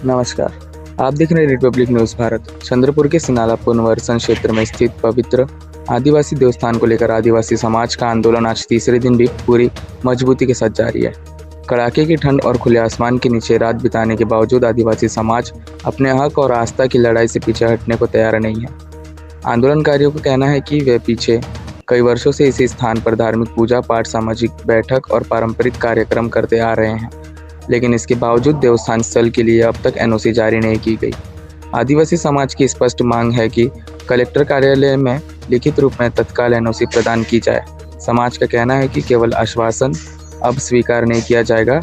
नमस्कार, आप देख रहे हैं रिपब्लिक न्यूज़ भारत। चंद्रपुर के सिनाला पुनर्वसन क्षेत्र में स्थित पवित्र आदिवासी देवस्थान को लेकर आदिवासी समाज का आंदोलन आज तीसरे दिन भी पूरी मजबूती के साथ जारी है। कड़ाके की ठंड और खुले आसमान के नीचे रात बिताने के बावजूद आदिवासी समाज अपने हक और आस्था की लड़ाई से पीछे हटने को तैयार नहीं है। आंदोलनकारियों का कहना है कि वे पीछे कई वर्षों से इसी स्थान पर धार्मिक पूजा पाठ, सामाजिक बैठक और पारंपरिक कार्यक्रम करते आ रहे हैं, लेकिन इसके बावजूद देवस्थान स्थल के लिए अब तक एनओसी जारी नहीं की गई। आदिवासी समाज की स्पष्ट मांग है कि कलेक्टर कार्यालय में लिखित रूप में तत्काल एनओसी प्रदान की जाए। समाज का कहना है कि केवल आश्वासन अब स्वीकार नहीं किया जाएगा।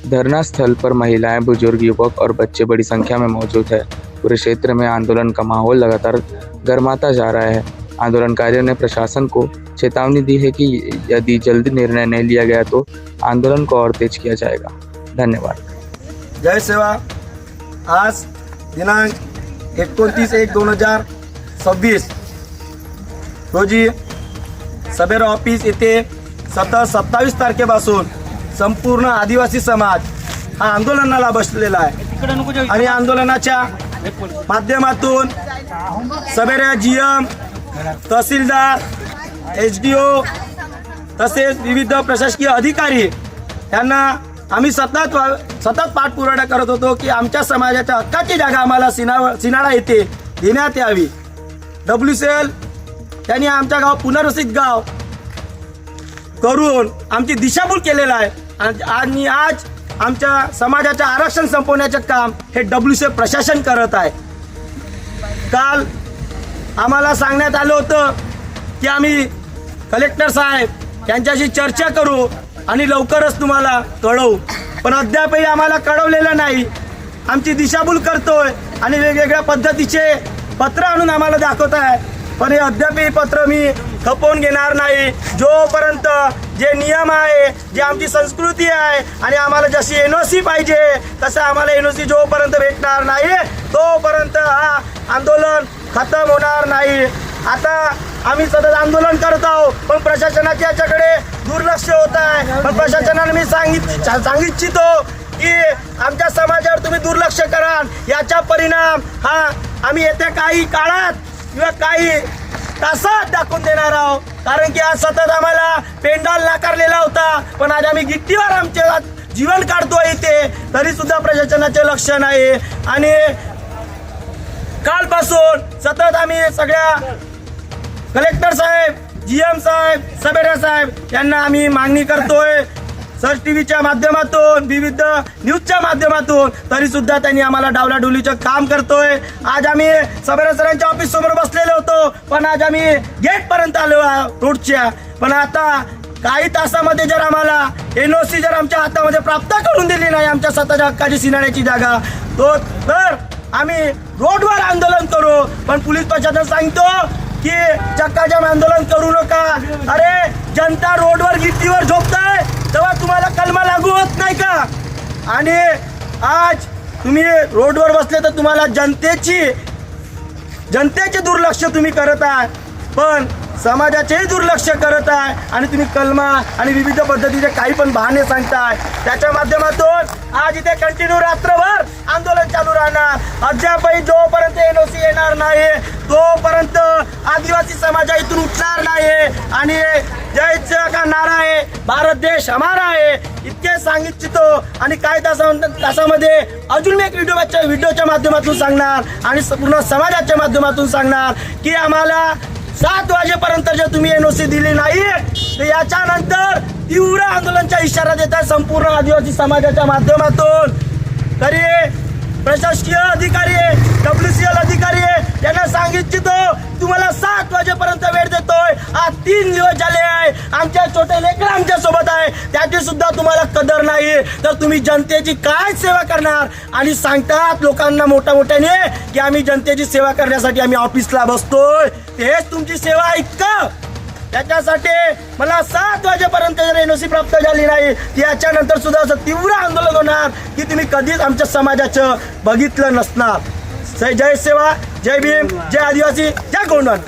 धरना स्थल पर महिलाएं, बुजुर्ग, युवक और बच्चे बड़ी संख्या में मौजूद है। पूरे क्षेत्र में आंदोलन का माहौल लगातार गर्माता जा रहा है। आंदोलनकारियों ने प्रशासन को चेतावनी दी है कि यदि जल्दी निर्णय नहीं लिया गया तो आंदोलन को और तेज किया जाएगा। धन्यवाद। जय सेवा। आज दिनांक 29/1/2026 रोजी सबेरा ऑफिस येथे सतत 27 तारखेपासून संपूर्ण आदिवासी समाज हा आंदोलनाला बसलेला आहे आणि आंदोलनाच्या माध्यमातून सबेरा जीएम, तहसीलदार, एसडीओ तसेच विविध प्रशासकीय अधिकारी यांना आम्ही सतत पाठपुरावा करत होतो की आमच्या समाजाच्या हक्काची जागा आम्हाला सिनाळा येथे देण्यात यावी। WCL यांनी आमच्या गाव पुनर्वसित गाव करून आमची दिशाभूल केलेला आहे आणि आज आमच्या समाजाचं आरक्षण संपवण्याचे काम हे WCL प्रशासन करत आहे। काल आम्हाला सांगण्यात आलं होतं की आम्ही कलेक्टर साहेब यांच्याशी चर्चा करू आणि लवकरच तुम्हाला कळवू, पण अद्यापही आम्हाला कळवलेलं नाही। आमची दिशाभूल करतोय आणि वेगवेगळ्या पद्धतीचे पत्र आणून आम्हाला दाखवत आहे, पण हे अद्यापही पत्र मी खपवून घेणार नाही जोपर्यंत जे नियम आहे, जे आमची संस्कृती आहे आणि आम्हाला जशी एनओसी पाहिजे तसं आम्हाला एनओसी जोपर्यंत भेटणार नाही तोपर्यंत हा आंदोलन खतम होणार नाही। आता आम्ही सतत आंदोलन करत आहोत, पण प्रशासनाच्या याच्याकडे दुर्लक्ष होत आहे। पण प्रशासनाने मी सांगिततो की आमच्या समाजावर तुम्ही दुर्लक्ष कराल, याचा परिणाम हा आम्ही येत्या काही काळात किंवा काही तासात दाखवून देणार आहोत। कारण की आज सतत आम्हाला पेंडॉल नाकारलेला होता, पण आज आम्ही गिट्टीवर आमचे जीवन काढतोय इथे, तरी सुद्धा प्रशासनाचे लक्ष नाही। आणि कालपासून सतत आम्ही सगळ्या कलेक्टर साहेब, जीएम साहेब, सबेरा साहेब यांना आम्ही मागणी करतोय, सर्च टीव्हीच्या माध्यमातून, विविध न्यूजच्या माध्यमातून, तरी सुद्धा त्यांनी आम्हाला डावलाडोलीचं काम करतोय। आज आम्ही सबेरा सरांच्या ऑफिस समोर बसलेलो होतो, पण आज आम्ही गेट पर्यंत आलो रोडच्या। पण आता काही तासामध्ये जर आम्हाला एनओसी जर आमच्या हातामध्ये प्राप्त करून दिली नाही, आमच्या स्वतःच्या हक्काची सिनाळ्याची जागा, तर आम्ही रोडवर आंदोलन करू। पण पोलीस प्रशासन सांगतो की चक्काजाम आंदोलन करू नका। अरे जनता रोडवर गिट्टीवर झोपताय तेव्हा तुम्हाला कलमा लागू होत नाही का? आणि आज तुम्ही रोडवर बसले तर तुम्हाला जनतेचे दुर्लक्ष तुम्ही करत आहे, पण समाजाचेही दुर्लक्ष करत आहे आणि तुम्ही कलमा आणि विविध पद्धतीचे काही पण बहाणे सांगताय। त्याच्या माध्यमातून आज इथे कंटिन्यू रात्रभर आंदोलन चालू राहणार। अद्यापही जोपर्यंत एनओसी येणार नाही तोपर्यंत आदिवासी समाज इथून उठणार नाही आणि जयचा का नारा आहे, भारत देश हमारा आहे, इतके सांगिततो। आणि काही तासामध्ये अजून एक व्हिडिओच्या माध्यमातून सांगणार आणि पूर्ण समाजाच्या माध्यमातून सांगणार की आम्हाला 7 वाजेपर्यंत जर तुम्ही एनओसी दिली नाही तर याच्यानंतर तीव्र आंदोलनाचा इशारा देतात संपूर्ण आदिवासी समाजाच्या माध्यमातून। तरी प्रशासकीय अधिकारी, WCL अधिकारी यांना सांगिततो तुम्हाला 7 वाजेपर्यंत वेळ देतोय। आज 3 दिवस झाले आहे, आमच्या छोटे लेकरं आमच्या सोबत आहे, त्याची सुद्धा तुम्हाला कदर नाही, तर तुम्ही जनतेची काय सेवा करणार? आणि सांगतात लोकांना मोठ्याने की आम्ही जनतेची सेवा करण्यासाठी आम्ही ऑफिसला बसतोय, तेच तुमची सेवा आहे का? त्याच्यासाठी मला 7 वाजेपर्यंत जर एनओसी प्राप्त झाली नाही याच्यानंतर सुद्धा असं तीव्र आंदोलन होणार की तुम्ही कधीच आमच्या समाजाचं बघितलं नसणार। जय सेवा, जय भीम, जय आदिवासी, जय गोंडवाना।